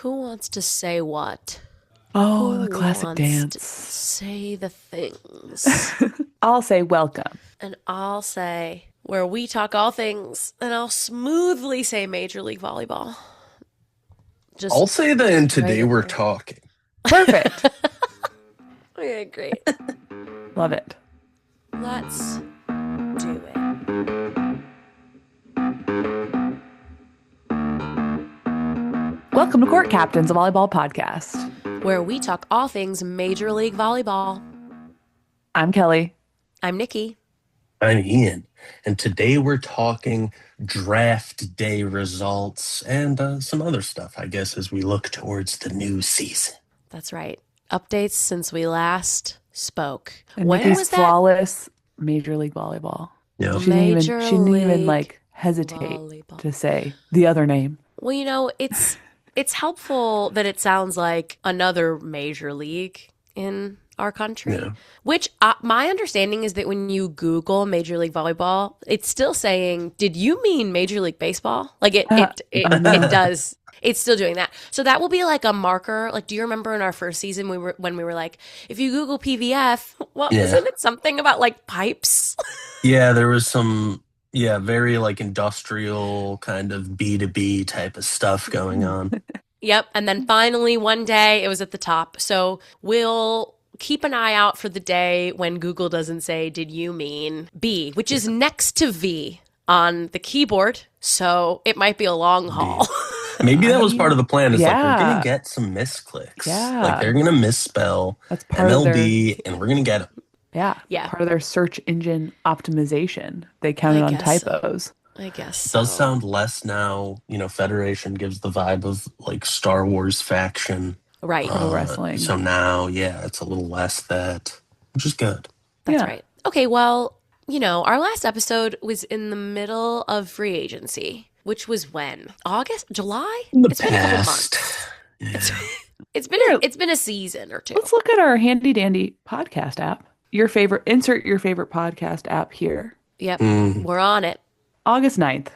Who wants to say what? Oh, Who the classic wants to dance. say the things? I'll say welcome. And I'll say where we talk all things, and I'll smoothly say Major League Volleyball. Just I'll say that and today we're regular. talking. Perfect. Okay, great. Love it. Let's do it. Welcome to Court Captains, a volleyball podcast. Where we talk all things Major League Volleyball. I'm Kelly. I'm Nikki. I'm Ian, and today we're talking draft day results and some other stuff, I guess, as we look towards the new season. That's right. Updates since we last spoke. And When Nikki's was that? flawless Major League Volleyball. Yeah. She didn't even like hesitate Volleyball. to say the other name. Well, you know, it's helpful that it sounds like another major league in our country. Yeah. Which my understanding is that when you Google Major League Volleyball, it's still saying, "Did you mean Major League Baseball?" Like it does. It's still doing that. So that will be like a marker. Like, do you remember in our first season when we were like, if you Google PVF, well, Yeah. isn't it something about like pipes? Yeah, there was some, very like industrial kind of B2B type of stuff going on. Yep. And then finally one day it was at the top. So we'll keep an eye out for the day when Google doesn't say, "Did you mean B?" which is next to V on the keyboard. So it might be a long haul. Maybe that was part of the plan. It's like, we're Yeah. going to get some misclicks. Yeah. Like, they're going to misspell That's part of MLB, and we're going to get them. Yeah. Part of their search engine optimization. They counted on guess so. typos. I guess It does so. sound less now, Federation gives the vibe of like Star Wars faction. Right. Pro wrestling. So now, it's a little less that, which is good. That's Yeah. right. Okay, well, our last episode was in the middle of free agency, which was when? August? July? It's been a couple months. It's been a season or two. Let's look at our handy dandy podcast app. Insert your favorite podcast app here. Yep. Mhm. We're on it. August 9th.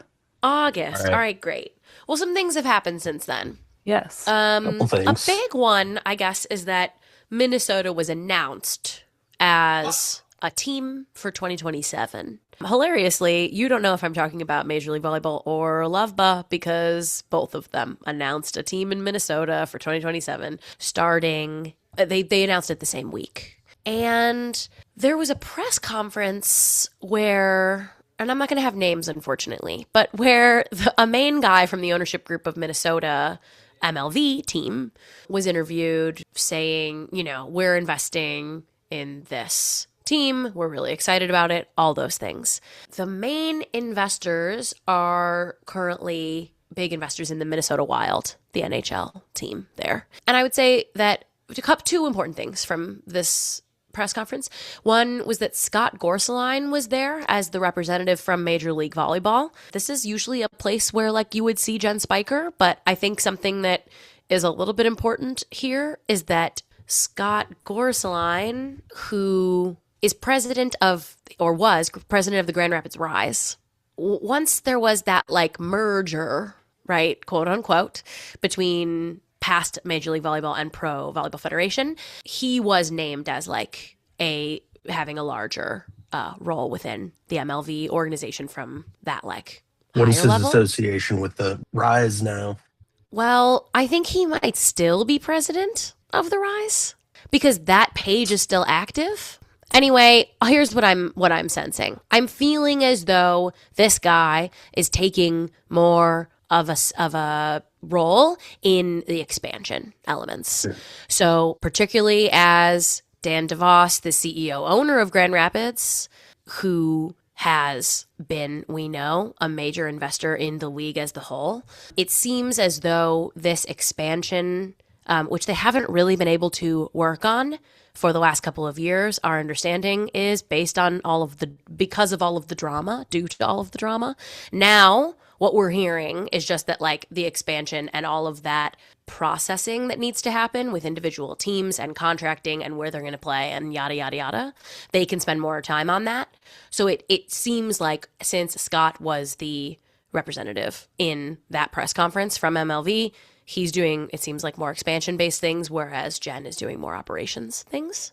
August. All right. All right, great. Well, some things have happened since then. Yes. Couple A things. big one, I guess, is that Minnesota was announced as a team for 2027. Hilariously, you don't know if I'm talking about Major League Volleyball or Loveba because both of them announced a team in Minnesota for 2027 starting. They announced it the same week. And there was a press conference where, and I'm not going to have names, unfortunately, but where a main guy from the ownership group of Minnesota MLV team was interviewed saying, we're investing in this team. We're really excited about it. All those things. The main investors are currently big investors in the Minnesota Wild, the NHL team there. And I would say that two important things from this press conference. One was that Scott Gorseline was there as the representative from Major League Volleyball. This is usually a place where you would see Jen Spiker, but I think something that is a little bit important here is that Scott Gorseline, who is was president of the Grand Rapids Rise, once there was that merger, right, quote unquote, between past Major League Volleyball and Pro Volleyball Federation, he was named as having a larger role within the MLV organization from that What higher is his level. association with the Rise now? Well, I think he might still be president of the Rise because that page is still active. Anyway, here's what I'm sensing. I'm feeling as though this guy is taking more of a role in the expansion elements. Sure. So particularly as Dan DeVos, the CEO owner of Grand Rapids, who has been, we know, a major investor in the league as the whole, it seems as though this expansion, which they haven't really been able to work on for the last couple of years, our understanding is based on because of all of the drama, due to all of the drama. Now, what we're hearing is just that the expansion and all of that processing that needs to happen with individual teams and contracting and where they're going to play and yada, yada, yada, they can spend more time on that. So it seems like since Scott was the representative in that press conference from MLV, He's doing, it seems like, more expansion-based things, whereas Jen is doing more operations things.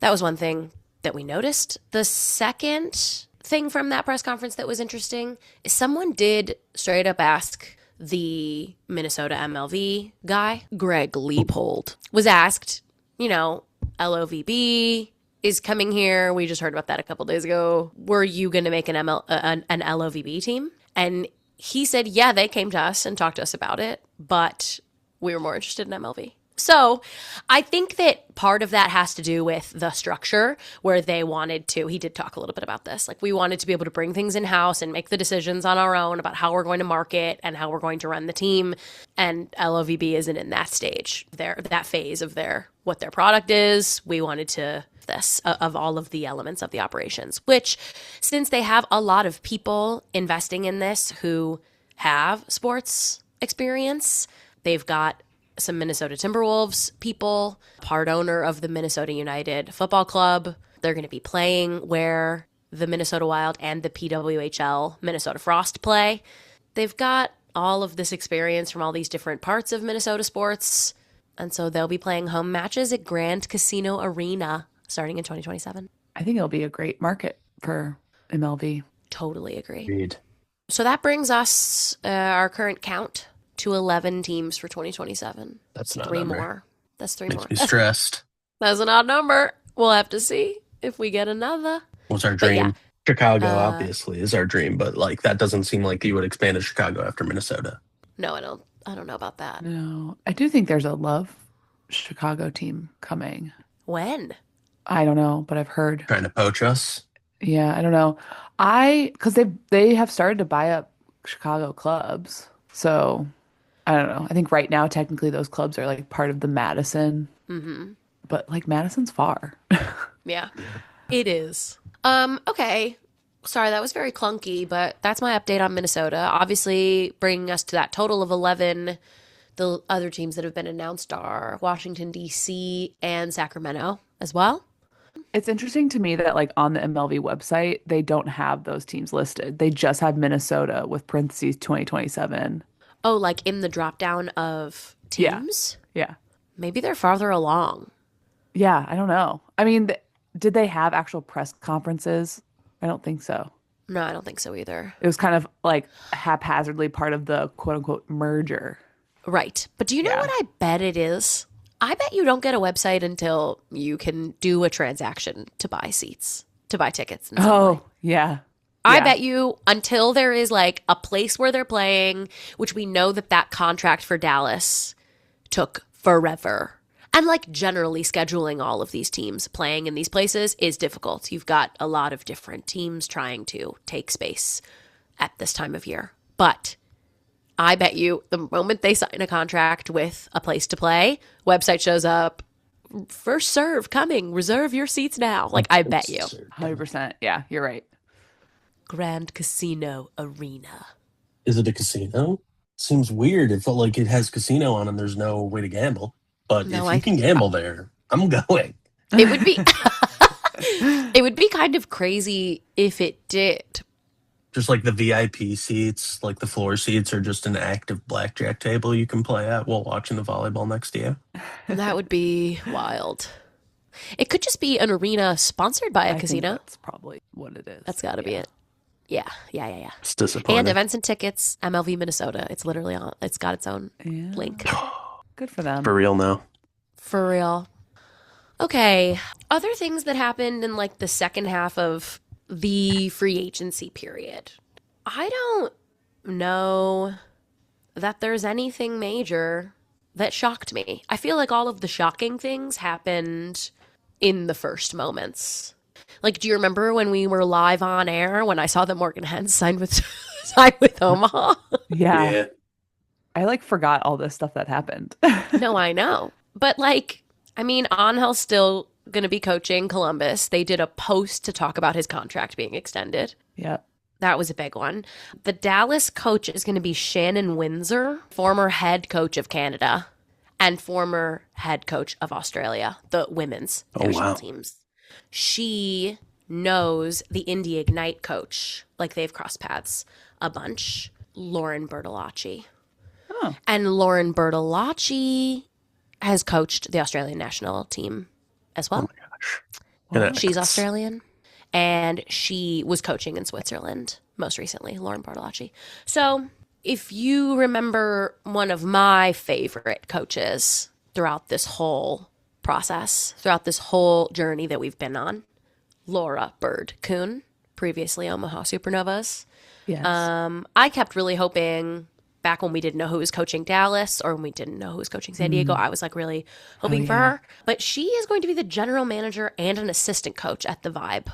That was one thing that we noticed. The second thing from that press conference that was interesting is someone did straight up ask the Minnesota MLV guy, Greg Leopold, was asked, LOVB is coming here. We just heard about that a couple days ago. Were you going to make an LOVB team? And he said, yeah, they came to us and talked to us about it, but we were more interested in MLV. So I think that part of that has to do with the structure where they wanted to, he did talk a little bit about this, like we wanted to be able to bring things in-house and make the decisions on our own about how we're going to market and how we're going to run the team. And LOVB isn't in that stage, that phase of what their product is. We wanted to this of all of the elements of the operations, which since they have a lot of people investing in this who have sports experience, they've got some Minnesota Timberwolves people, part owner of the Minnesota United Football Club. They're going to be playing where the Minnesota Wild and the PWHL Minnesota Frost play. They've got all of this experience from all these different parts of Minnesota sports. And so they'll be playing home matches at Grand Casino Arena starting in 2027. I think it'll be a great market for MLV. Totally agree. Agreed. So that brings us our current count to 11 teams for 2027. That's not a three number. more. That's three Makes more. me stressed. That's an odd number. We'll have to see if we get another. What's our dream? yeah. Chicago, obviously, is our dream, but like that doesn't seem like you would expand to Chicago after Minnesota. No, I don't know about that. No, I do think there's a Love Chicago team coming. When? I don't know, but I've heard. Trying to poach us. Yeah, I don't know. Because they have started to buy up Chicago clubs. So I don't know. I think right now, technically, those clubs are like part of the Madison. Mm-hmm. But like Madison's far. Yeah, it is. Okay. Sorry, that was very clunky, but that's my update on Minnesota. Obviously, bringing us to that total of 11. The other teams that have been announced are Washington, D.C. and Sacramento as well. It's interesting to me that like on the MLV website, they don't have those teams listed. They just have Minnesota with parentheses 2027. Oh, like in the drop down of teams? Yeah. Maybe they're farther along. Yeah, I don't know. I mean, did they have actual press conferences? I don't think so. No, I don't think so either. It was kind of like haphazardly part of the quote unquote merger. Right. But do you know what I bet it is? I bet you don't get a website until you can do a transaction to buy seats, to buy tickets. Oh, yeah. I bet you until there is like a place where they're playing, which we know that contract for Dallas took forever. And like generally scheduling all of these teams playing in these places is difficult. You've got a lot of different teams trying to take space at this time of year. But I bet you the moment they sign a contract with a place to play, website shows up, first serve coming, reserve your seats now. Like I bet you. 100%. Yeah, you're right. Grand Casino Arena. Is it a casino? Seems weird. It felt like it has casino on and there's no way to gamble. But No, if you can gamble there, I'm going. It would be it would be kind of crazy if it did. Just like the VIP seats, like the floor seats are just an active blackjack table you can play at while watching the volleyball next to you. That would be wild. It could just be an arena sponsored by a I casino. think that's probably what it is. That's got to be it. Yeah. It's disappointing. And events and tickets, MLV Minnesota. It's literally on. It's got its own link. Good for them. For real now. For real. Okay. Other things that happened in like the second half of the free agency period. I don't know that there's anything major that shocked me. I feel like all of the shocking things happened in the first moments. Like, do you remember when we were live on air when I saw that Morgan Hens signed with Omaha? Yeah. I like forgot all this stuff that happened. No, I know. But like, I mean, Angel's still going to be coaching Columbus. They did a post to talk about his contract being extended. Yep. That was a big one. The Dallas coach is going to be Shannon Windsor, former head coach of Canada and former head coach of Australia, the women's national teams. She knows the Indy Ignite coach, like they've crossed paths a bunch, Lauren Bertolacci. Oh, And Lauren Bertolacci has coached the Australian national team as Oh well. my gosh. wow. She's Australian. And she was coaching in Switzerland most recently, Lauren Bartolacci. So if you remember one of my favorite coaches throughout this whole process, throughout this whole journey that we've been on, Laura Bird Kuhn, previously Omaha Supernovas. Yes. I kept really hoping back when we didn't know who was coaching Dallas or when we didn't know who was coaching San Diego, I was like really hoping for her. But she is going to be the general manager and an assistant coach at the Vibe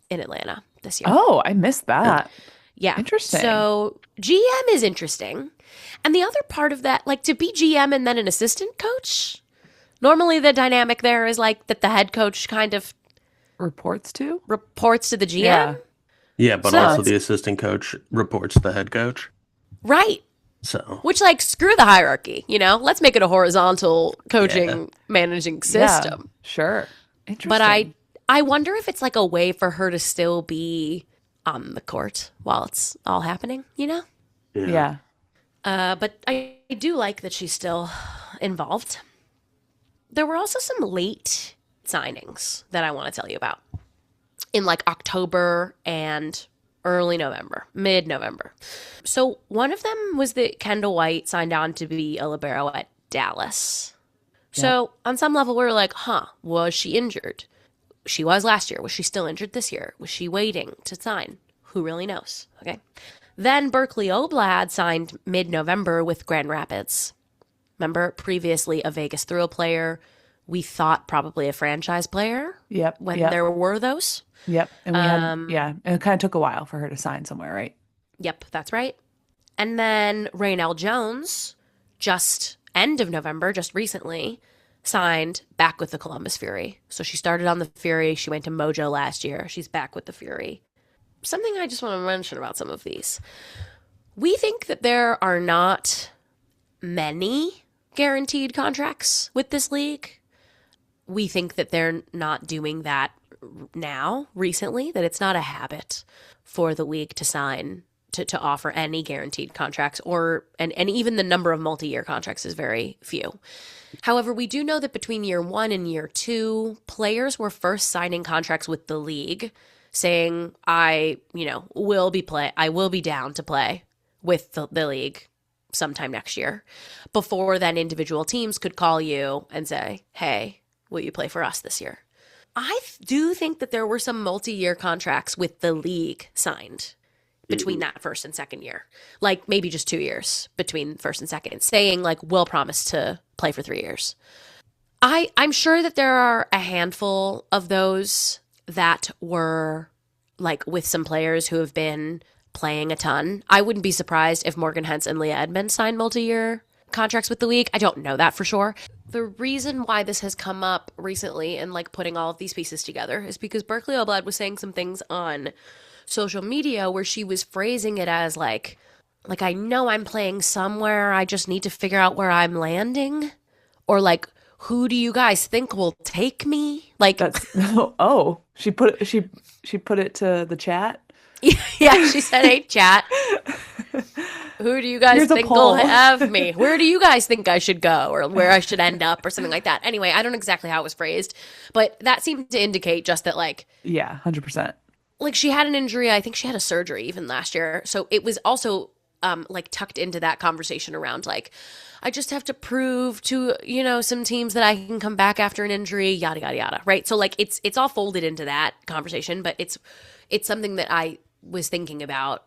in Atlanta this year. Oh, I missed that. Yeah. Interesting. So GM is interesting. And the other part of that, like to be GM and then an assistant coach, normally the dynamic there is like that the head coach kind of Reports to? reports to the GM. Yeah. Yeah, but So also it's- the assistant coach reports to the head coach. Right. So Which, like, screw the hierarchy, you know? Let's make it a horizontal coaching, managing system. Yeah, sure. Interesting. But I wonder if it's like a way for her to still be on the court while it's all happening, you know? Yeah. But I do like that she's still involved. There were also some late signings that I want to tell you about in like October and early November, mid-November. So one of them was that Kendall White signed on to be a libero at Dallas. So on some level, we were like, was she injured? She was last year. Was she still injured this year? Was she waiting to sign? Who really knows? Okay. Then Berkeley Oblad signed mid-November with Grand Rapids. Remember, previously a Vegas Thrill player. We thought probably a franchise player Yep. when yep. there were those. Yep. And we had, and it kind of took a while for her to sign somewhere, right? Yep, that's right. And then Raynell Jones, just end of November, just recently, signed back with the Columbus Fury. So she started on the Fury. She went to Mojo last year. She's back with the Fury. Something I just want to mention about some of these. We think that there are not many guaranteed contracts with this league. We think that they're not doing that now, recently, that it's not a habit for the league to sign, to offer any guaranteed contracts, and even the number of multi-year contracts is very few. However, we do know that between year 1 and year 2, players were first signing contracts with the league saying, I will be down to play with the league sometime next year. Before then, individual teams could call you and say, hey, will you play for us this year? I do think that there were some multi-year contracts with the league signed between that first and second year. Like maybe just 2 years between first and second, saying like, we'll promise to play for 3 years. I'm sure that there are a handful of those that were like with some players who have been playing a ton. I wouldn't be surprised if Morgan Hentz and Leah Edmonds signed multi-year contracts with the league. I don't know that for sure. The reason why this has come up recently and like putting all of these pieces together is because Berkeley Oblad was saying some things on social media where she was phrasing it as like I know I'm playing somewhere, I just need to figure out where I'm landing, or like, who do you guys think will take me? Like That's she put it to the chat. yeah, she said, hey chat, who do you guys Here's a think will poll. have me? Where do you guys think I should go, or where I should end up, or something like that? Anyway, I don't know exactly how it was phrased, but that seemed to indicate just that like 100%. like she had an injury. I think she had a surgery even last year. So it was also like tucked into that conversation around like, I just have to prove to, some teams that I can come back after an injury, yada, yada, yada. Right. So like it's all folded into that conversation, but it's something that I was thinking about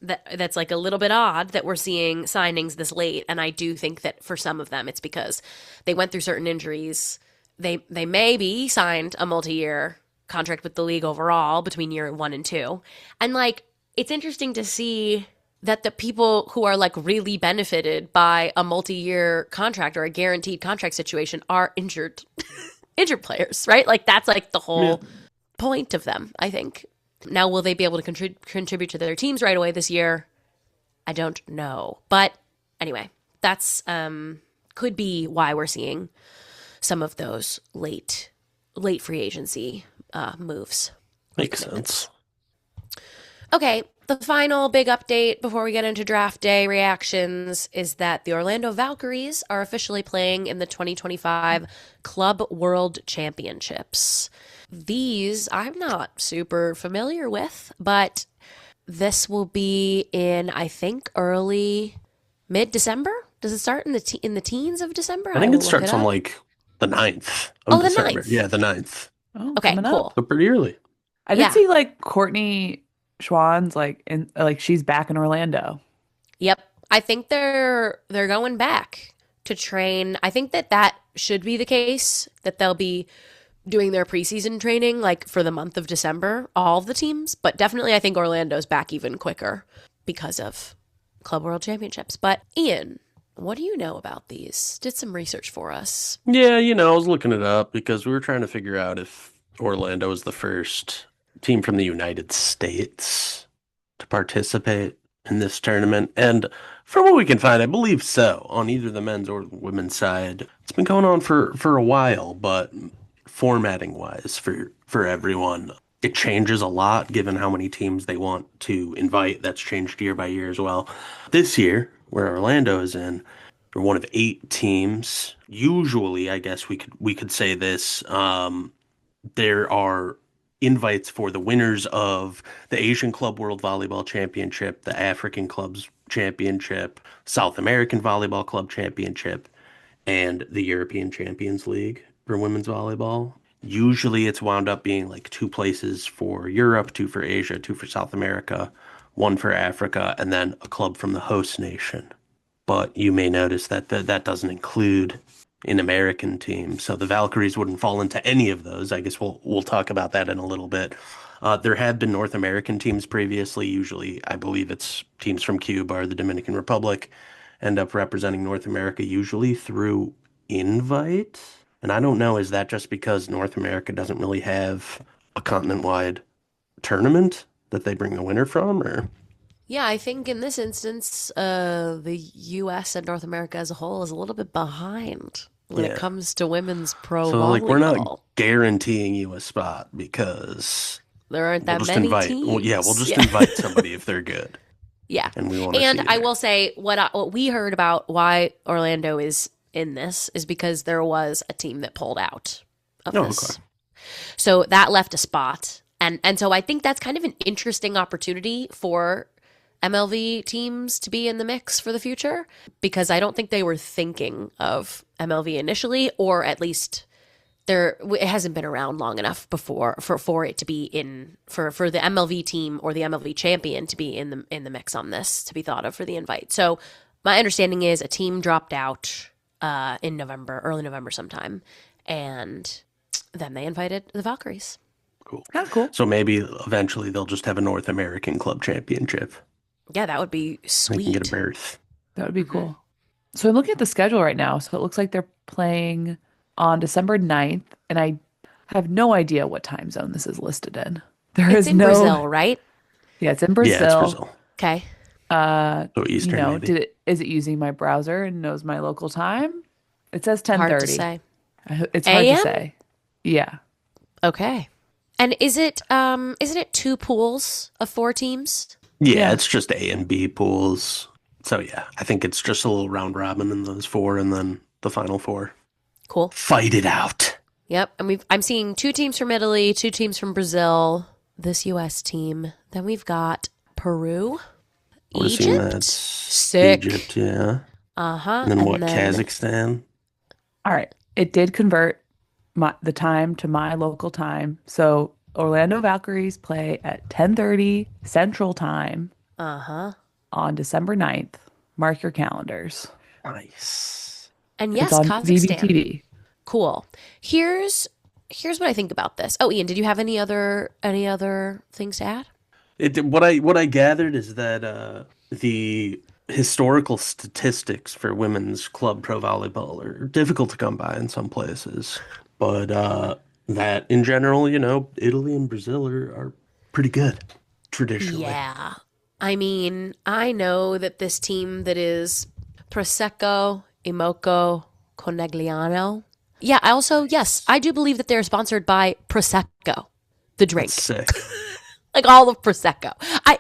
that's like a little bit odd that we're seeing signings this late. And I do think that for some of them, it's because they went through certain injuries. They maybe signed a multi-year contract with the league overall between year 1 and 2. And like, it's interesting to see that the people who are like really benefited by a multi-year contract or a guaranteed contract situation are injured players, right? Like that's like the whole point of them, I think. Now, will they be able to contribute to their teams right away this year? I don't know. But anyway, that's could be why we're seeing some of those late free agency moves. makes sense. Okay, the final big update before we get into draft day reactions is that the Orlando Valkyries are officially playing in the 2025 Club World Championships. These I'm not super familiar with, but this will be in, I think, early mid-December. Does it start in the teens of December? I think will it look starts on up. like the 9th of Oh, the December. 9th. Yeah, the 9th. Oh, Okay, coming cool. up. So pretty early. I did Yeah. see like Courtney Schwann's like she's back in Orlando. Yep. I think they're going back to train. I think that should be the case, that they'll be doing their preseason training like for the month of December, all of the teams, but definitely I think Orlando's back even quicker because of Club World Championships. But Ian, what do you know about these? Did some research for us. Yeah, I was looking it up because we were trying to figure out if Orlando is the first team from the United States to participate in this tournament. And from what we can find, I believe so, on either the men's or women's side. It's been going on for a while, but formatting wise for everyone, it changes a lot given how many teams they want to invite. That's changed year by year as well. This year, where Orlando is in, we're one of 8 teams. Usually, I guess we could say this. There are invites for the winners of the Asian Club World Volleyball Championship, the African Clubs Championship, South American Volleyball Club Championship, and the European Champions League for women's volleyball. Usually it's wound up being like 2 places for Europe, 2 for Asia, 2 for South America, 1 for Africa, and then a club from the host nation. But you may notice that that doesn't include an American team. So the Valkyries wouldn't fall into any of those. I guess we'll talk about that in a little bit. There have been North American teams previously. Usually, I believe it's teams from Cuba or the Dominican Republic end up representing North America, usually through invite. And I don't know, is that just because North America doesn't really have a continent-wide tournament that they bring the winner from, or? Yeah, I think in this instance, the U.S. and North America as a whole is a little bit behind when it comes to women's pro So, volleyball. we're not guaranteeing you a spot because there aren't that we'll just many invite. teams. Well, we'll just invite somebody if they're good. Yeah. And we want to see And you I there. will say what we heard about why Orlando is in this is because there was a team that pulled out of this. Okay. So that left a spot. And so I think that's kind of an interesting opportunity for MLV teams to be in the mix for the future, because I don't think they were thinking of MLV initially, or at least it hasn't been around long enough before for it to be in for the MLV team or the MLV champion to be in the mix on this, to be thought of for the invite. So my understanding is a team dropped out in November, early November sometime, and then they invited the Valkyries. Cool. Kind of cool. So maybe eventually they'll just have a North American Club Championship. Yeah, that would be They sweet. can get a berth. That would be cool. So I'm looking at the schedule right now. So it looks like they're playing on December 9th, and I have no idea what time zone this is listed in. It's in Brazil, right? Yeah, it's in Brazil. Yeah, it's Brazil. Okay. So Eastern, maybe. Is it using my browser and knows my local time? It says 10:30. Hard to say. It's hard AM? to say. Yeah. Okay. And isn't it 2 pools of 4 teams? Yeah, it's just A and B pools. So yeah, I think it's just a little round robin in those 4 and then the final 4. Cool. Fight it out. Yep. And I'm seeing 2 teams from Italy, 2 teams from Brazil, this US team. Then we've got Peru, We're seeing Egypt. that. Sick. Egypt, yeah. Uh-huh. And then what, Kazakhstan? All right. It did convert the time to my local time. So Orlando Valkyries play at 10:30 Central Time Uh-huh. on December 9th. Mark your calendars. Nice. And yes, It's on Kazakhstan. VVTV. Cool. Here's what I think about this. Oh, Ian, did you have any other things to add? What I gathered is that the historical statistics for women's club pro volleyball are difficult to come by in some places, but that in general, Italy and Brazil are pretty good traditionally. Yeah. I mean, I know that this team that is Prosecco, Imoco, Conegliano. Yeah, yes, I do believe that they're sponsored by Prosecco, the drink. That's sick. Like all of Prosecco.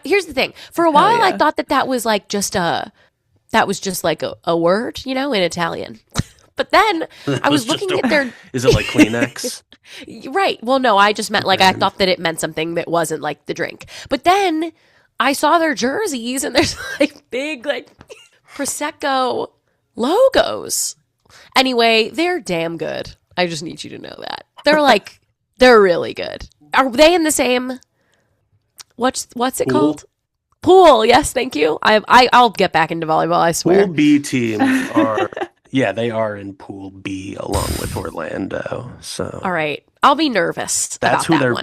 Here's the thing. For a while, I yeah. thought that was like that was just like a word, in Italian. But then I was just looking at their Is it like Kleenex? right. Well, no, I just meant like I Brand. thought that it meant something that wasn't like the drink. But then I saw their jerseys and there's like big like Prosecco logos. Anyway, they're damn good. I just need you to know that. They're really good. Are they in the same what's it Pool? called? Pool. Yes, thank you. I'll get back into volleyball, I swear. Pool B teams are, yeah, they are in Pool B along with Orlando. So All right. I'll be nervous that's about who that they're.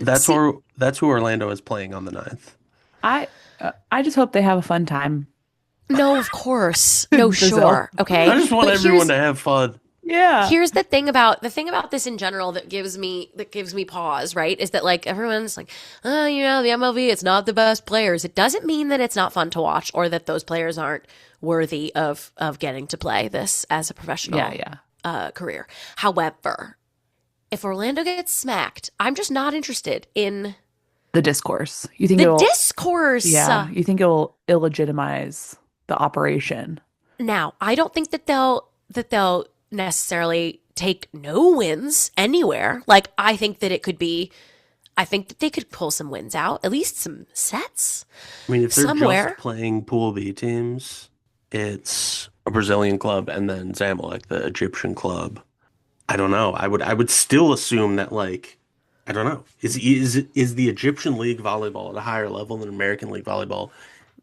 one. That's who Orlando is playing on the 9th. I just hope they have a fun time. No, of course. No, Brazil. sure. Okay. I just want But everyone to have fun. Yeah. Here's the thing about this in general that gives me pause, right? Is that like everyone's like, oh, the MLB, it's not the best players. It doesn't mean that it's not fun to watch or that those players aren't worthy of getting to play this as a professional career. However, if Orlando gets smacked, I'm just not interested in The discourse. You think the discourse. Yeah. You think it will illegitimize the operation? Now, I don't think that they'll necessarily take no wins anywhere. Like I think that they could pull some wins out, at least some sets. I mean, if they're somewhere. just playing Pool B teams, it's a Brazilian club and then Zamalek, the Egyptian club. I don't know. I would still assume that like I don't know. Is the Egyptian League volleyball at a higher level than American League volleyball?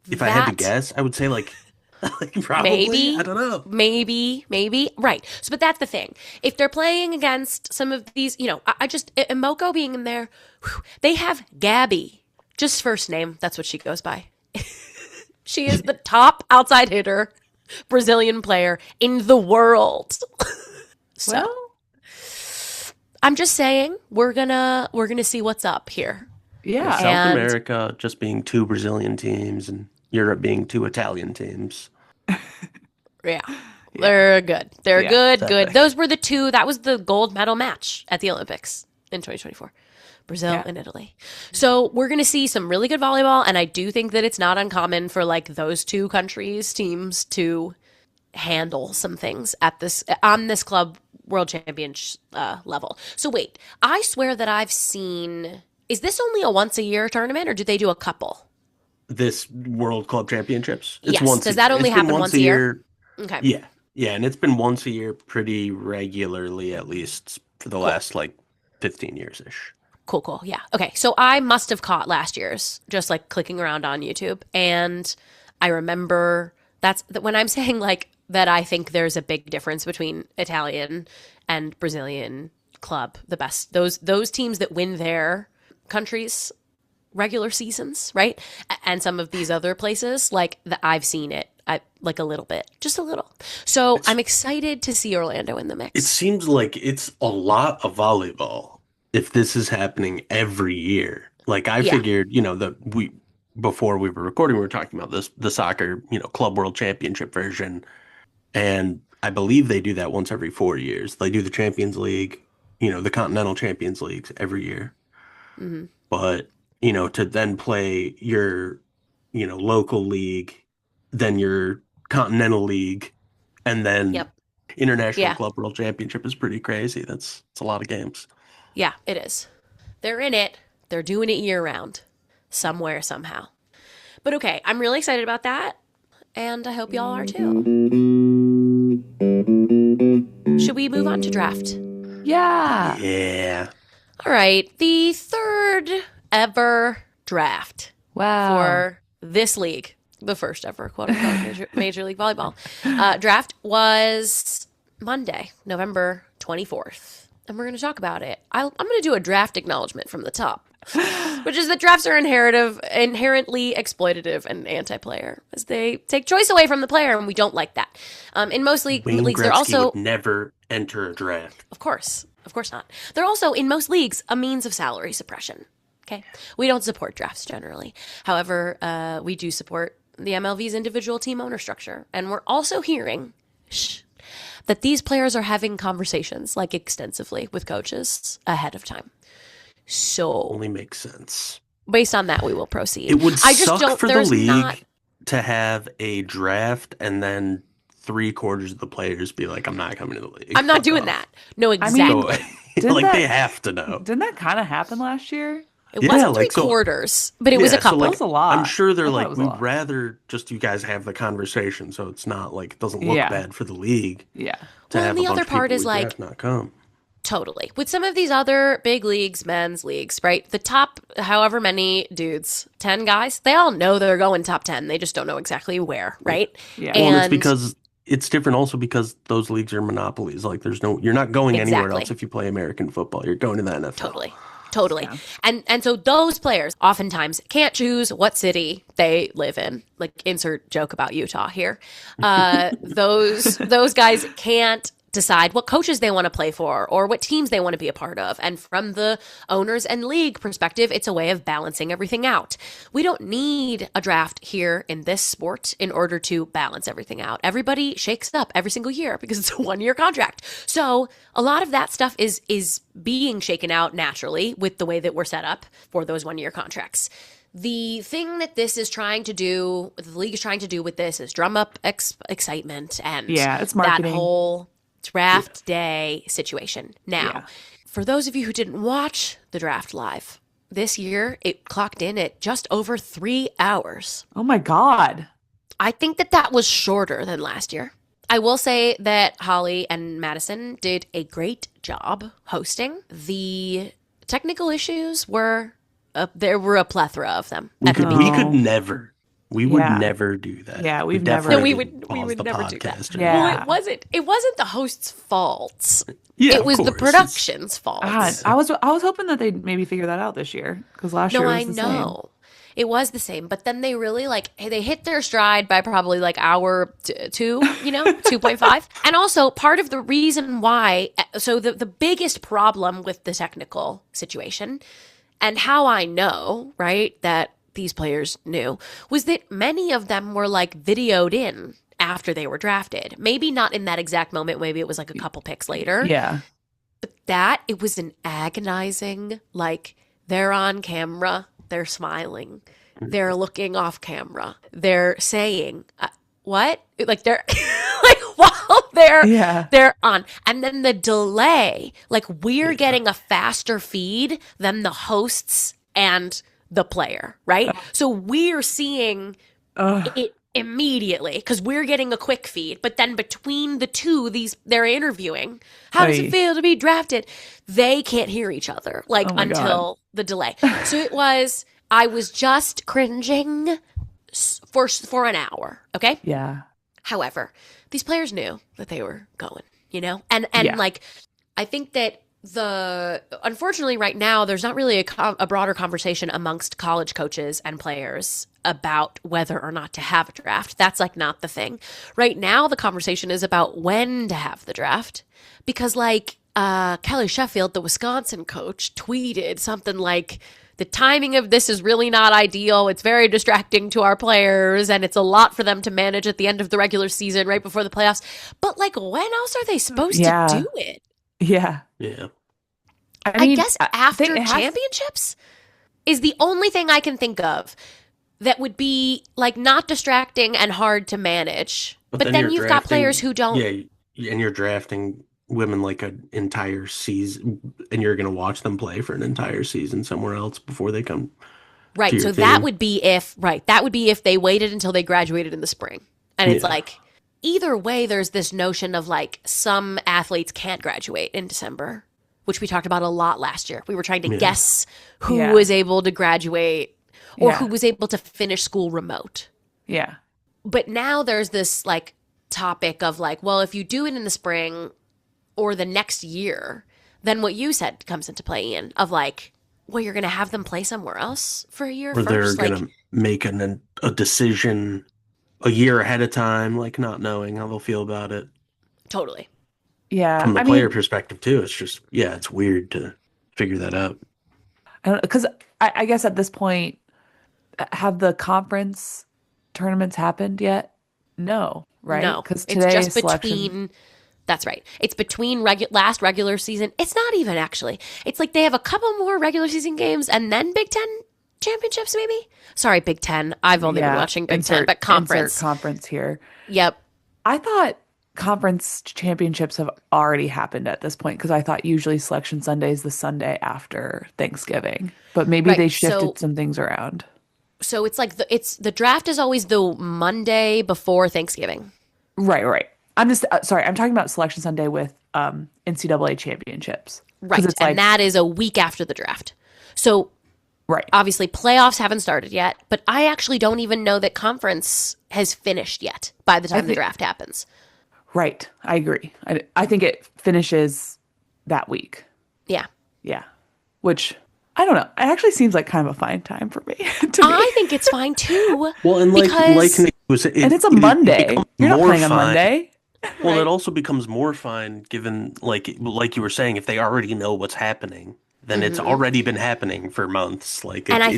If I had to guess, I would say like probably. Maybe. I don't know. Maybe. Right. So, but that's the thing. If they're playing against some of these, Imoko being in there, they have Gabby. Just first name. That's what she goes by. She is the top outside hitter, Brazilian player in the world. So, Well, I'm just saying we're gonna see what's up here. yeah. South And- America just being 2 Brazilian teams and Europe being 2 Italian teams. Yeah. They're good. They're Yeah, good. exactly. Those were the two. That was the gold medal match at the Olympics in 2024. Brazil Yeah. and Italy. So we're going to see some really good volleyball. And I do think that it's not uncommon for like those two countries' teams to handle some things on this club world championship level. So wait, I swear that I've seen, is this only a once a year tournament or do they do a couple? This World Club Championships. Yes. once Does a- that only it's been happen once a year? Okay. Yeah. Yeah, and it's been once a year pretty regularly, at least for the last like 15 years ish. Cool. Yeah. Okay. So I must have caught last year's just like clicking around on YouTube. And I remember when I'm saying like that, I think there's a big difference between Italian and Brazilian club, the best, those teams that win their countries regular seasons, right? And some of these other places, like I've seen it. Like a little bit, just a little. So I'm excited to see Orlando in the mix. It seems like it's a lot of volleyball if this is happening every year. Like I Yeah. figured, before we were recording, we were talking about the soccer, Club World Championship version. And I believe they do that once every 4 years. They do the Champions League, the Continental Champions Leagues every year. Mm-hmm. But, to then play your, local league, then your Continental League, and then Yep. International Yeah. Club World Championship is pretty crazy. It's a lot of games. Yeah, it is. They're in it. They're doing it year round, somewhere, somehow. But okay, I'm really excited about that, and I hope y'all are too. Should we move on to draft? Yeah. Yeah. All right, the third ever draft Wow. for this league, the first ever quote-unquote Major League Volleyball draft was Monday, November 24th. And we're going to talk about it. I'm going to do a draft acknowledgement from the top, which is that drafts are inherently exploitative and anti-player, as they take choice away from the player, and we don't like that. In most Wayne leagues, they're Gretzky also, would never enter a draft. of course not. They're also, in most leagues, a means of salary suppression. Okay, we don't support drafts generally. However, we do support the MLV's individual team owner structure, and we're also hearing that these players are having conversations, like extensively, with coaches ahead of time. So Only makes sense. Based on that, we will proceed. It would I just suck don't. for the There's league not. to have a draft and then 3/4 of the players be like, I'm not coming to the league. I'm not Fuck doing off. that. No, I mean, exactly. Didn't Like that- they have to know. Didn't that kind of happen last year? It Yeah, wasn't like, so- 3/4, but it was a Yeah, so, couple. like, That was a lot. I'm sure I they're thought like, it was a we'd lot. rather just you guys have the conversation so it's not like, it doesn't look Yeah. bad for the league Yeah. to Well, have and the a bunch other of part people is, we like, draft not come. Totally. With some of these other big leagues, men's leagues, right? The top, however many dudes, 10 guys, they all know they're going top 10. They just don't know exactly where, right? Yeah. Well, and it's And- because it's different also because those leagues are monopolies. Like you're not going anywhere Exactly. else if you play American football. You're going to the NFL. Totally. Yeah. And so those players oftentimes can't choose what city they live in. Like, insert joke about Utah here. Those guys can't decide what coaches they want to play for or what teams they want to be a part of. And from the owners and league perspective, it's a way of balancing everything out. We don't need a draft here in this sport in order to balance everything out. Everybody shakes up every single year because it's a 1-year contract. So a lot of that stuff is being shaken out naturally with the way that we're set up for those 1-year contracts. The thing that this is trying to do, the league is trying to do with this, is drum up excitement and Yeah, it's that marketing. whole draft day situation. Now, Yeah. for those of you who didn't watch the draft live, this year it clocked in at just over 3 hours. Oh my God. I think that was shorter than last year. I will say that Holly and Madison did a great job hosting. The technical issues were, there were a plethora of them We at the could, beginning. we could never. We would Yeah. never do that. Yeah, we've definitely never- No, we would would pause the never do that. podcast. Yeah. Well, it wasn't the host's fault. Yeah, It of was the course. production's fault. God, I was hoping that they'd maybe figure that out this year because last year No, was I the know. It was the same, but then they really they hit their stride by probably like hour 2, 2.5. And also part of the reason why, so the biggest problem with the technical situation and how I know, right, that these players knew was that many of them were like videoed in after they were drafted. Maybe not in that exact moment. Maybe it was like a couple picks later. same. Yeah. But it was an agonizing, like, they're on camera, they're smiling, they're looking off camera, they're saying, what? Like, they're, like, while they're on. And then the delay, like, we're getting a faster feed than the hosts and the player, right? So we're seeing it immediately because we're getting a quick feed, but then between the two, they're interviewing. How does Aye. it feel to be drafted? They can't hear each other, like, Oh my until the delay. So I was just cringing for an hour. Okay. Yeah. However, these players knew that they were going, and Yeah. like, I think that unfortunately right now, there's not really a broader conversation amongst college coaches and players about whether or not to have a draft. That's like not the thing. Right now, the conversation is about when to have the draft because like Kelly Sheffield, the Wisconsin coach, tweeted something like, the timing of this is really not ideal. It's very distracting to our players, and it's a lot for them to manage at the end of the regular season, right before the playoffs. But like, when else are they supposed Yeah. to do it? Yeah. Yeah. I guess after think it has- championships is the only thing I can think of that would be like not distracting and hard to manage. But then you're you've got drafting- players who don't. Yeah, and you're drafting women like an entire season, and you're going to watch them play for an entire season somewhere else before they come. Right. to So your that team. would be if they waited until they graduated in the spring. And it's Yeah. like, either way, there's this notion of like some athletes can't graduate in December, which we talked about a lot last year. We were trying to Yeah. guess who Yeah. was able to graduate or Yeah. who was able to finish school remote. Yeah. But now there's this like topic of like, well, if you do it in the spring or the next year, then what you said comes into play, Ian, of like, well, you're going to have them play somewhere else for a year Or they're first. going Like, to make a decision a year ahead of time, like not knowing how they'll feel about it. totally. Yeah. From the I player mean, perspective, too, it's just, it's weird to figure that out. because I guess at this point, have the conference tournaments happened yet? No, right? No, Because it's today just selection. between. That's right. It's between last regular season. It's not even actually. It's like they have a couple more regular season games and then Big Ten championships, maybe? Sorry, Big Ten. I've only been watching Big Ten, but conference. Insert conference here. Yep. I thought conference championships have already happened at this point because I thought usually Selection Sunday is the Sunday after Thanksgiving, but maybe they shifted some things around. So it's like the draft is always the Monday before Thanksgiving. Right. I'm just sorry. I'm talking about Selection Sunday with NCAA championships. Right, and that is a week after the draft. So obviously playoffs haven't started yet, but I actually don't even know that conference has finished yet by the time the draft happens. Right. I agree. I think it finishes that week. Yeah. Yeah. Which, I don't know. It actually seems like kind of a fine time for me. I think it's fine too. Well, and like Nikki was saying, and it's a Monday. You're not playing on Monday. Well, it also becomes more fine given, like you were saying, if they already know what's happening, then it's already been happening for months. And I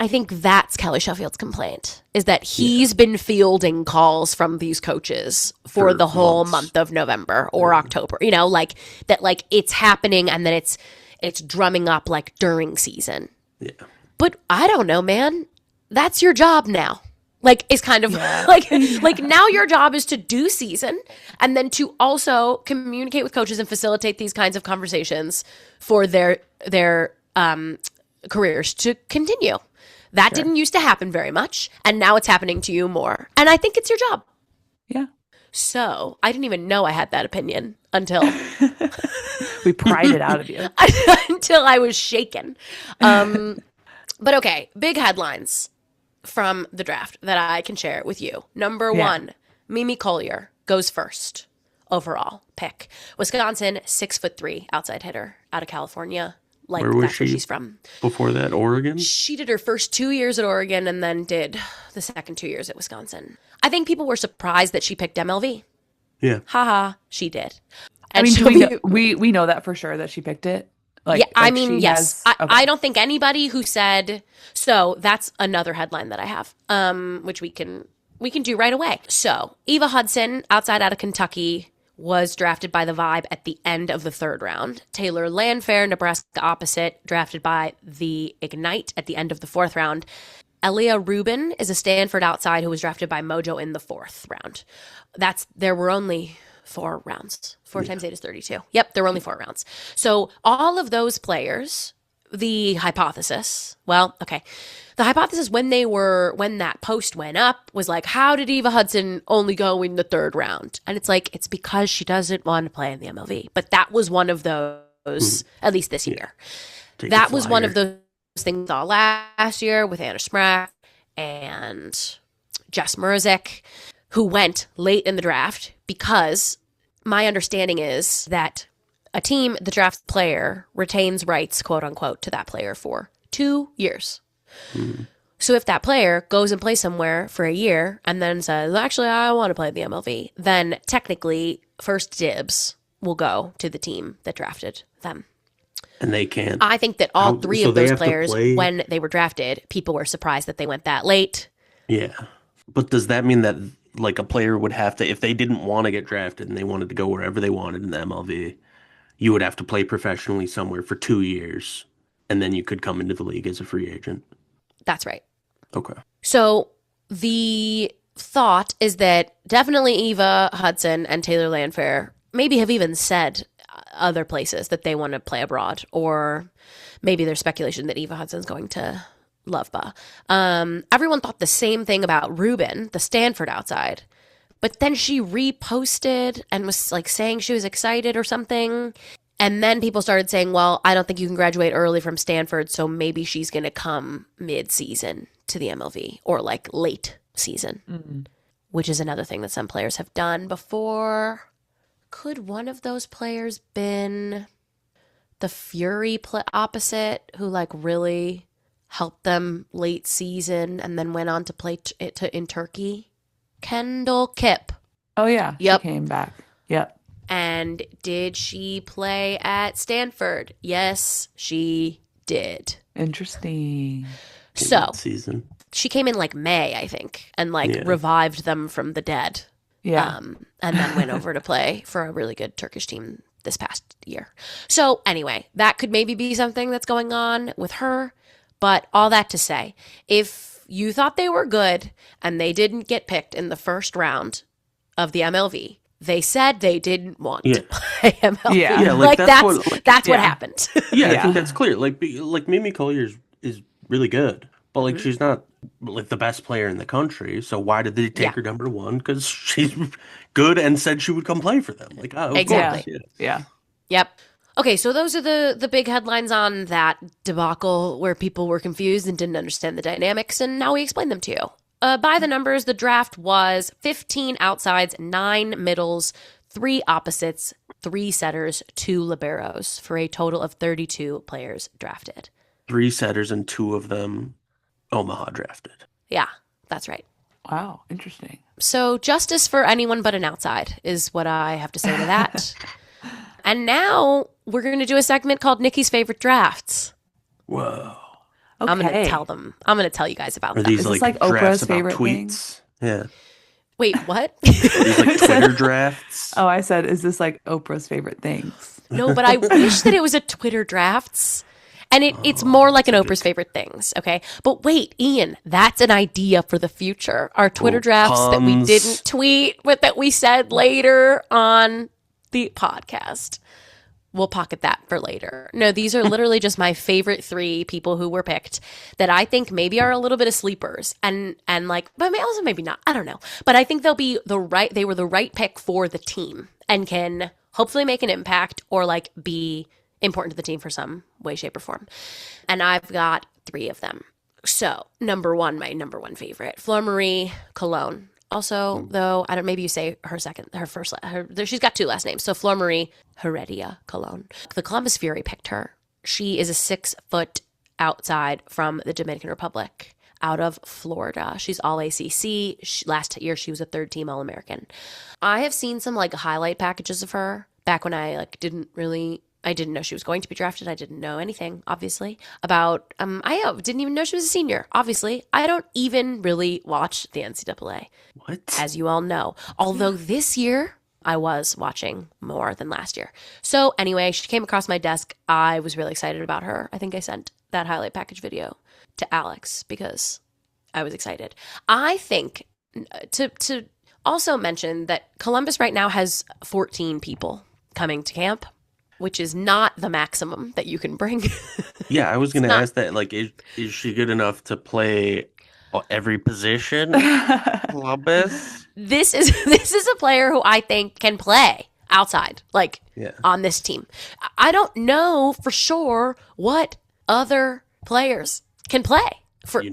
think that's Kelly Sheffield's complaint, is that he's been fielding calls from these coaches for the whole month of November or October. You know, like that, like it's happening, and then it's drumming up like during season. Yeah. But I don't know, man. That's your job now. Like, it's kind of like now your job is to do season and then to also communicate with coaches and facilitate these kinds of conversations for their careers to continue. That didn't used to happen very much, and now it's happening to you more. And I think it's your job. Yeah. So I didn't even know I had that opinion until we pried it out of you. Until I was shaken. But okay, big headlines from the draft that I can share with you. Number one, Mimi Colyer goes first overall pick. Wisconsin, 6'3" outside hitter out of California. Like, that's where she's from. Before that, Oregon? She did her first 2 years at Oregon and then did the second 2 years at Wisconsin. I think people were surprised that she picked MLV. Yeah. Haha, she did. And we know that for sure that she picked it. Yes. I don't think anybody who said so. That's another headline that I have, which we can do right away. So Eva Hudson, out of Kentucky, was drafted by the Vibe at the end of the third round. Taylor Landfair, Nebraska opposite, drafted by the Ignite at the end of the fourth round. Elia Rubin is a Stanford outside who was drafted by Mojo in the fourth round. There were only 4 rounds. 4 times 8 is 32. Yep, there were only 4 rounds. So all of those players, the hypothesis when that post went up was like, how did Eva Hudson only go in the third round? And it's like, it's because she doesn't want to play in the MLV. But that was one of those, at least this year. That was one of those things I saw last year with Anna Smrack and Jess Murzik, who went late in the draft because my understanding is that a team, the draft player, retains rights, quote unquote, to that player for 2 years. So if that player goes and plays somewhere for a year and then says, actually, I want to play the MLV, then technically first dibs will go to the team that drafted them. And they can't. I think that all three of those players, when they were drafted, people were surprised that they went that late. Yeah. But does that mean that like a player would have to, if they didn't want to get drafted and they wanted to go wherever they wanted in the MLV, you would have to play professionally somewhere for 2 years, and then you could come into the league as a free agent? That's right. Okay. So the thought is that definitely Eva Hudson and Taylor Landfair maybe have even said other places that they want to play abroad, or maybe there's speculation that Eva Hudson's going to Loveba. Everyone thought the same thing about Rubin, the Stanford outside, but then she reposted and was like saying she was excited or something. And then people started saying, well, I don't think you can graduate early from Stanford, so maybe she's going to come mid-season to the MLV or like late season, which is another thing that some players have done before. Could one of those players been the Fury opposite who like really helped them late season and then went on to play in Turkey? Kendall Kipp. Oh, yeah. Yep. She came back. Yep. And did she play at Stanford? Yes, she did. Interesting. So season. She came in like May, I think, and revived them from the dead. Yeah. And then went over to play for a really good Turkish team this past year. So anyway, that could maybe be something that's going on with her. But all that to say, if you thought they were good and they didn't get picked in the first round of the MLV, they said they didn't want to play MLV. Yeah. Yeah, like that's what yeah. happened. Yeah, I Yeah. think that's clear. Like Mimi Colyer is really good, but like she's not like the best player in the country. So why did they take her number one? Because she's good and said she would come play for them. Like, oh, of Exactly. course. Yeah. Yep. Okay, so those are the big headlines on that debacle where people were confused and didn't understand the dynamics, and now we explain them to you. By the numbers, the draft was 15 outsides, 9 middles, 3 opposites, 3 setters, 2 liberos, for a total of 32 players drafted. 3 setters and 2 of them Omaha drafted. Yeah, that's right. Wow. Interesting. So justice for anyone but an outside is what I have to say to that. And now we're going to do a segment called Nikki's Favorite Drafts. Whoa. Okay. I'm going to tell them. I'm going to tell you guys about Are them. these Is this like like drafts Oprah's about favorite tweets? Yeah. Wait, what? Are these like Twitter drafts? Oh, I said, is this like Oprah's favorite things? No, but I wish that it was a Twitter drafts. And it's more like an Oprah's favorite things, okay? But wait, Ian, that's an idea for the future. Our Twitter drafts that we puns. didn't tweet, but that we said later on the podcast. We'll pocket that for later. No, these are literally just my favorite 3 people who were picked that I think maybe are a little bit of sleepers and like, but also maybe not. I don't know. But I think they were the right pick for the team and can hopefully make an impact or like be important to the team for some way, shape, or form. And I've got 3 of them. So number 1, my number 1 favorite, Fleur-Marie Cologne. Also, though, I don't. Maybe you say she's got 2 last names. So Fleur-Marie Heredia Cologne. The Columbus Fury picked her. She is a 6-foot outside from the Dominican Republic, out of Florida. She's all ACC. Last year, she was a 3rd-team All-American. I have seen some like highlight packages of her back when I didn't know she was going to be drafted. I didn't know anything, obviously, about, I didn't even know she was a senior, obviously. I don't even really watch the NCAA. What? As you all know. Although this year, I was watching more than last year. So anyway, she came across my desk. I was really excited about her. I think I sent that highlight package video to Alex because I was excited. I think, to also mention that Columbus right now has 14 people coming to camp, which is not the maximum that you can bring. Yeah, I was going to ask that. Like, is she good enough to play every position? Columbus? This is a player who I think can play outside, like on this team. I don't know for sure what other players can play for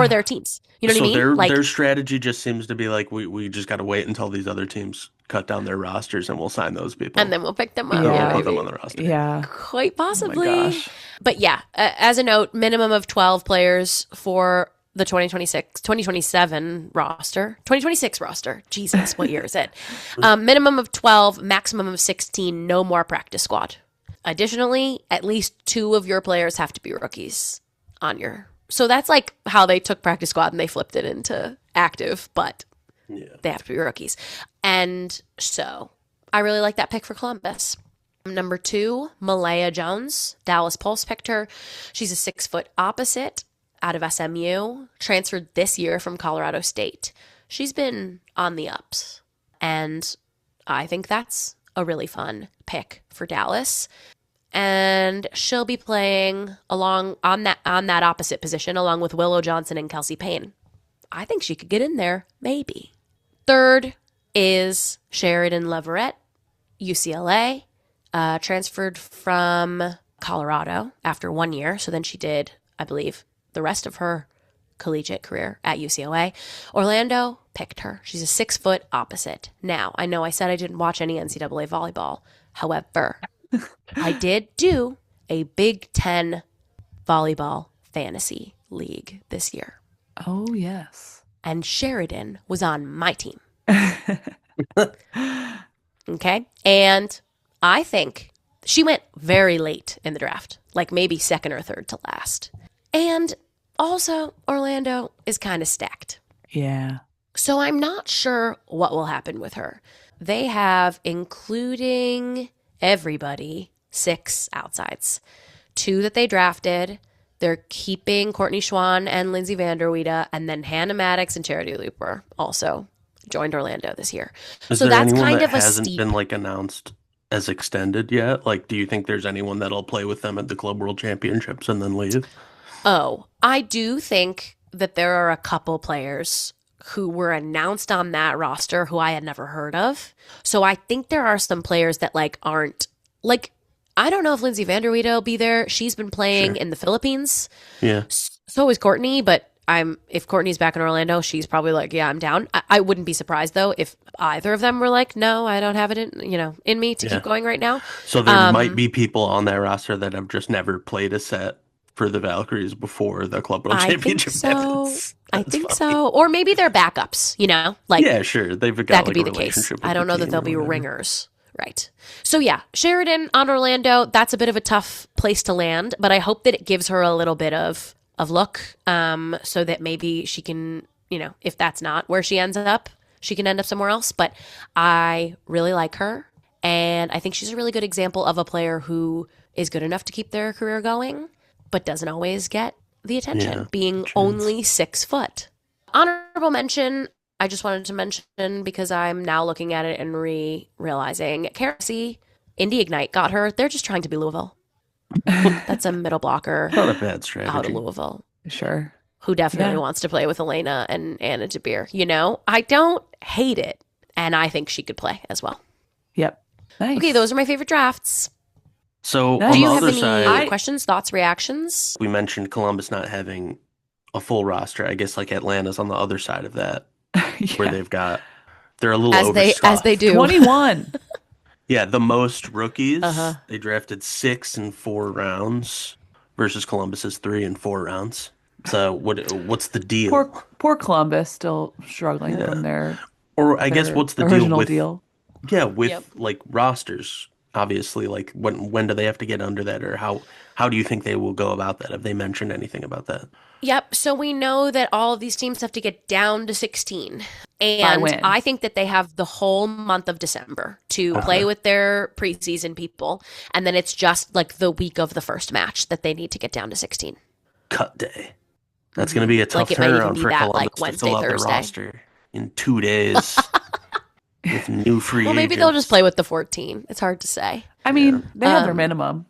their teams. You know what I mean? Their strategy just seems to be like, we just got to wait until these other teams cut down their rosters and we'll sign those people. And then we'll pick them up. Yeah. We'll put them on the roster. Yeah. Quite possibly. Oh my gosh. But yeah, as a note, minimum of 12 players for the 2027 roster. 2026 roster. Jesus, what year is it? Minimum of 12, maximum of 16, no more practice squad. Additionally, at least 2 of your players have to be rookies on your. So that's like how they took practice squad and they flipped it into active, but they have to be rookies. And so I really like that pick for Columbus. Number 2, Malaya Jones. Dallas Pulse picked her. She's a 6-foot opposite out of SMU, transferred this year from Colorado State. She's been on the ups, and I think that's a really fun pick for Dallas. And she'll be playing along on that opposite position along with Willow Johnson and Kelsey Payne. I think she could get in there, maybe. 3rd is Sheridan Leverett, UCLA, transferred from Colorado after 1 year. So then she did, I believe, the rest of her collegiate career at UCLA. Orlando picked her. She's a 6-foot opposite. Now, I know I said I didn't watch any NCAA volleyball. However, I did do a Big Ten volleyball fantasy league this year. Oh, yes. And Sheridan was on my team. Okay? And I think she went very late in the draft, like maybe 2nd or 3rd to last. And also, Orlando is kind of stacked. Yeah. So I'm not sure what will happen with her. They have, including everybody, 6 outsides. 2 that they drafted, They're keeping Courtney Schwann and Lindsay Vanderweide, and then Hannah Maddox and Charity Looper also joined Orlando this year. Is So there that's anyone kind that of a hasn't steep. been like announced as extended yet? Like, do you think there's anyone that'll play with them at the Club World Championships and then leave? Oh, I do think that there are a couple players who were announced on that roster who I had never heard of. So I think there are some players that like aren't like, I don't know if Lindsay Vanderweide will be there. She's been playing Sure. in the Philippines. Yeah. So is Courtney, but if Courtney's back in Orlando, she's probably like, yeah, I'm down. I wouldn't be surprised though if either of them were like, no, I don't have it in me to Yeah. keep going right now. So there might be people on that roster that have just never played a set for the Valkyries before the Club World I think Championship. so. I That's think funny. so. Or maybe they're backups, like Yeah, sure. They've got that could like be a the case. relationship with I don't the know that team they'll or be whatever. ringers. Right. So yeah, Sheridan on Orlando, that's a bit of a tough place to land, but I hope that it gives her a little bit of look, so that maybe she can, if that's not where she ends up, she can end up somewhere else. But I really like her, and I think she's a really good example of a player who is good enough to keep their career going, but doesn't always get the attention, Yeah, being chance. only 6 foot. Honorable mention, I just wanted to mention because I'm now looking at it and realizing Cassie, Indie Ignite got her. They're just trying to be Louisville. That's a middle blocker Not a bad out of strategy. Louisville Sure. who definitely Yeah. wants to play with Elena and Anna DeBeer. I don't hate it, and I think she could play as well. Yep. Nice. Okay, those are my favorite drafts. So Nice. on Do you the have other any side, questions, thoughts, reactions? we mentioned Columbus not having a full roster. I guess like Atlanta's on the other side of that, where Yeah. they're a little As they overstuffed. do. 21. Yeah, the most rookies. Uh-huh. They drafted 6 in 4 rounds versus Columbus's 3 in 4 rounds. So what's the deal? Poor Columbus still struggling Yeah. from their Or I guess their what's the original with deal. with Yep. like rosters? Obviously, like when do they have to get under that, or how do you think they will go about that? Have they mentioned anything about that? Yep. So we know that all of these teams have to get down to 16. And when? I think that they have the whole month of December to play with their preseason people. And then it's just like the week of the first match that they need to get down to 16. Cut day. That's going to be a tough Like, it might even turnaround be for that, Columbus like, to Wednesday, fill out their Thursday. roster in 2 days with new free Well, maybe agents. they'll just play with the 14. It's hard to say. I mean, they have their minimum.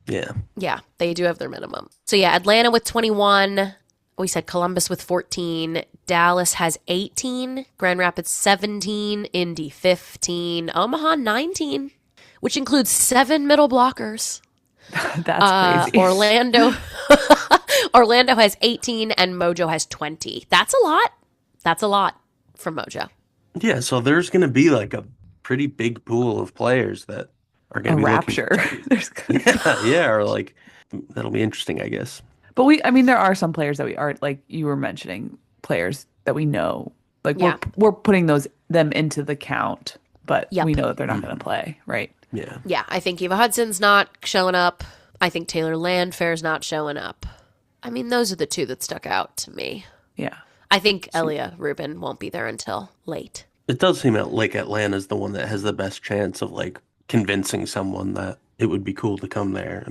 Yeah. Yeah, they do have their minimum. So yeah, Atlanta with 21. We said Columbus with 14. Dallas has 18. Grand Rapids 17. Indy 15. Omaha 19, which includes 7 middle blockers. That's crazy. Orlando has 18 and Mojo has 20. That's a lot. That's a lot from Mojo. Yeah, so there's going to be like a pretty big pool of players that are A going to be rapture. There's yeah, or like that'll be interesting, I guess. But there are some players that we aren't, like you were mentioning, players that we know. Like Yeah. we're putting them into the count, but Yep. we know that they're not going to play, right? Yeah. Yeah, I think Eva Hudson's not showing up. I think Taylor Landfair's not showing up. I mean, those are the two that stuck out to me. Yeah. I think Elia Rubin won't be there until late. It does seem like Atlanta's the one that has the best chance of like convincing someone that it would be cool to come there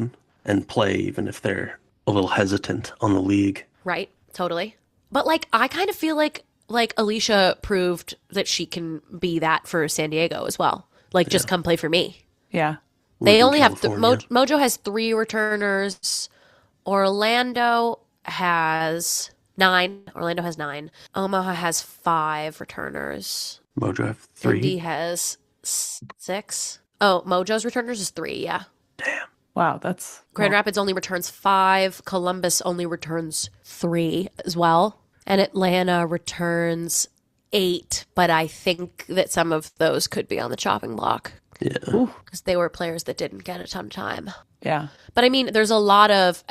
and play, even if they're a little hesitant on the league. Right? Totally. But like, I kind of feel like Alicia proved that she can be that for San Diego as well. Like, just come play for me. Yeah. They Live in only have California. Mojo has 3 returners. Orlando has 9. Orlando has 9. Omaha has 5 returners. Mojo have 3. Indy has 6. Oh, Mojo's returners is 3. Yeah. Damn. Wow, that's Grand Rapids only returns 5. Columbus only returns 3 as well. And Atlanta returns 8. But I think that some of those could be on the chopping block Yeah. because they were players that didn't get a ton of time. yeah. But I mean, there's a lot of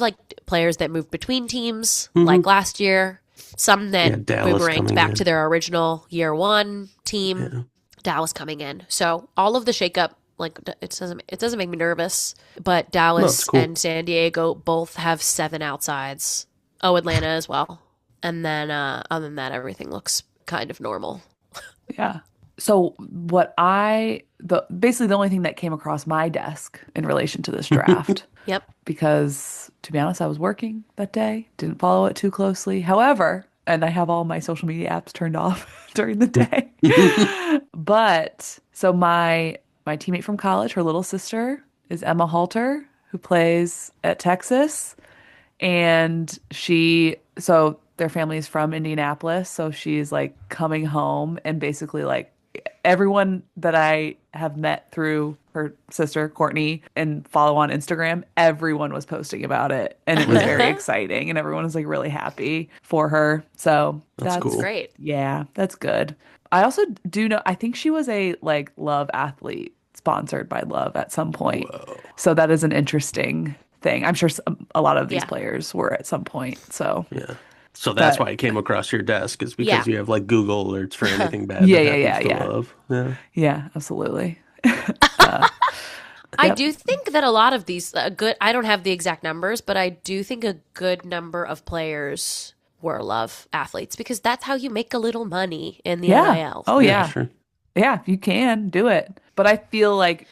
like players that moved between teams, like last year. Some that Yeah, Dallas boomeranged coming back in. to their original year 1 team. Dallas coming in, so all of the shakeup, like it doesn't make me nervous. But Dallas it's cool. and San Diego both have 7 outsides. Oh, Atlanta as well. And then other than that, everything looks kind of normal. Yeah. So basically the only thing that came across my desk in relation to this draft, Yep. because to be honest, I was working that day, didn't follow it too closely. However, and I have all my social media apps turned off during the day. But so my teammate from college, her little sister is Emma Halter, who plays at Texas. And so their family is from Indianapolis. So she's like coming home and basically like everyone that I have met through her sister, Courtney, and follow on Instagram, everyone was posting about it. And it was very exciting. And everyone was like really happy for her. So That's It's cool. great. yeah, that's good. I also do know, I think she was a like Love athlete sponsored by Love at some point. Whoa. So that is an interesting thing. I'm sure a lot of these Yeah. players were at some point. So Yeah. So that's But- why it came across your desk, is because Yeah. you have like Google alerts for anything bad Yeah, that yeah, happens yeah, to yeah. Love. Yeah. yeah, absolutely. I Yep. do think that a lot of these I don't have the exact numbers, but I do think a good number of players were Love athletes because that's how you make a little money in the Yeah. NIL. Oh, yeah. Sure. Yeah, you can do it. But I feel like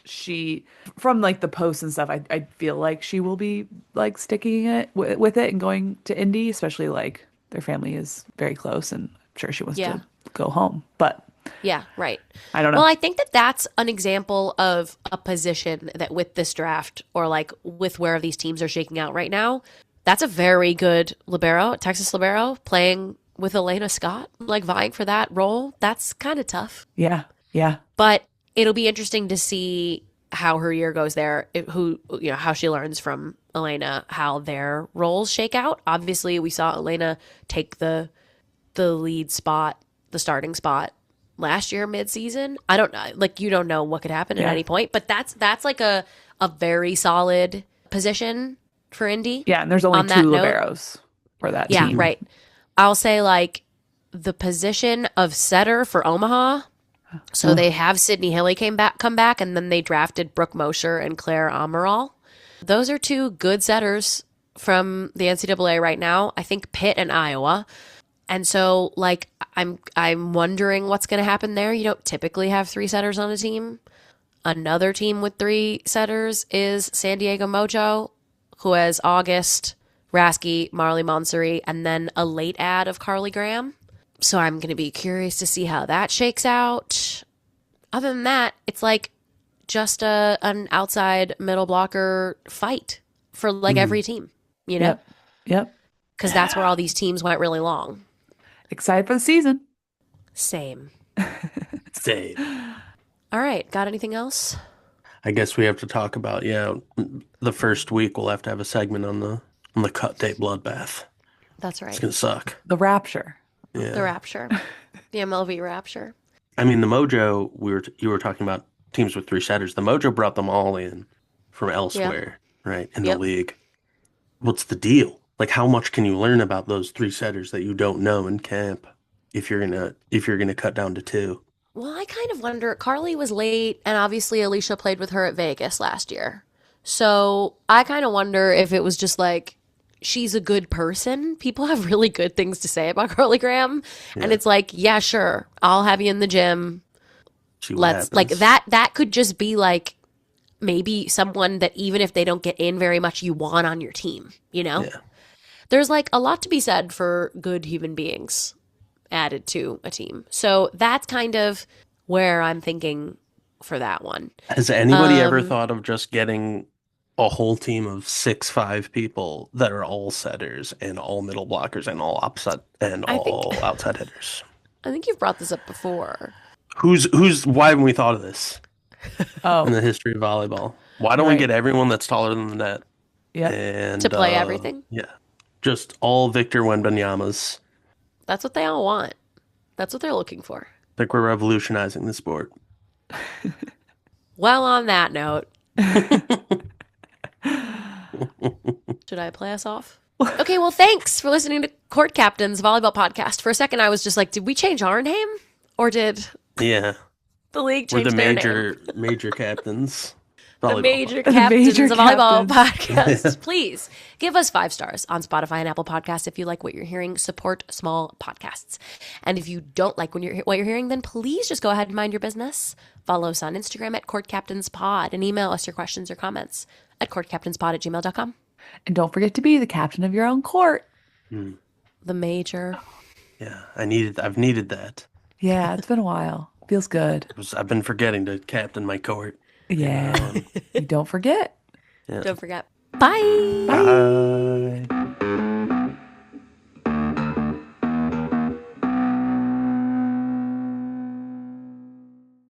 from like the posts and stuff, I feel like she will be like sticking it with it and going to Indy, especially like their family is very close and I'm sure she wants Yeah. to go home. But Yeah, right. I don't know. Well, I think that that's an example of a position that with this draft or like with where these teams are shaking out right now, that's a very good libero, Texas libero, playing with Elena Scott, like vying for that role. That's kind of tough. Yeah. Yeah. But it'll be interesting to see how her year goes there, how she learns from Elena, how their roles shake out. Obviously, we saw Elena take the lead spot, the starting spot last year mid-season. I don't know, like you don't know what could happen at Yeah. any point, but that's like a very solid position for Indy. Yeah. And there's only On that two note- liberos for that Yeah, team. right. I'll say like the position of setter for Omaha. So they have Sydney Hilly come back, and then they drafted Brooke Mosher and Claire Amaral. Those are two good setters from the NCAA right now. I think Pitt and Iowa. And so like I'm wondering what's going to happen there. You don't typically have three setters on a team. Another team with three setters is San Diego Mojo, who has August, Rasky, Marley Monseri, and then a late ad of Carly Graham. So I'm going to be curious to see how that shakes out. Other than that, it's like just an outside middle blocker fight for like every team, you know? Yep. Yep. Because that's where all these teams went really long. Excited for the season. Same. Save. All right. Got anything else? I guess we have to talk about, the first week we'll have to have a segment on the cut date bloodbath. That's It's right. gonna suck. The Rapture. Yeah. The Rapture. The MLV Rapture. I mean, the Mojo, you were talking about teams with three setters. The Mojo brought them all in from elsewhere, right, in the Yep. league. What's the deal? Like, how much can you learn about those three setters that you don't know in camp if you're gonna cut down to two? Well, I kind of wonder. Carly was late, and obviously Alicia played with her at Vegas last year. So I kind of wonder if it was just like she's a good person. People have really good things to say about Carly Graham, and it's like, yeah, sure, I'll have you in the gym. See what Let's like happens. that could just be like maybe someone that even if they don't get in very much, you want on your team. You know, Yeah. there's like a lot to be said for good human beings added to a team. So that's kind of where I'm thinking for that one. Has anybody ever thought of just getting a whole team of 6'5" people that are all setters and all middle blockers and all outside outside hitters? I think you've brought this up before. Why haven't we thought of this in Oh, the history of volleyball? Why don't we Right. get everyone that's taller than the net yeah. and To play everything? Yeah, just all Victor Wembanyama's. That's what they all want. That's what they're looking for. I think we're revolutionizing the sport. Well, on that note, should I play us off? Okay, well, thanks for listening to Court Captain's Volleyball Podcast. For a second, I was just like, did we change our name? Or did Yeah, the league we're change the their name? major captains. The major The captains major of volleyball captains. podcast. Please give us 5 stars on Spotify and Apple Podcasts if you like what you're hearing. Support small podcasts. And if you don't like what you're hearing, then please just go ahead and mind your business. Follow us on Instagram at CourtCaptainsPod and email us your questions or comments at courtcaptainspod@gmail.com. And don't forget to be the captain of your own court. The major. Yeah, I've needed that. Yeah, it's been a while. Feels good. I've been forgetting to captain my court. Yeah. You don't forget. Don't forget. Bye. Bye.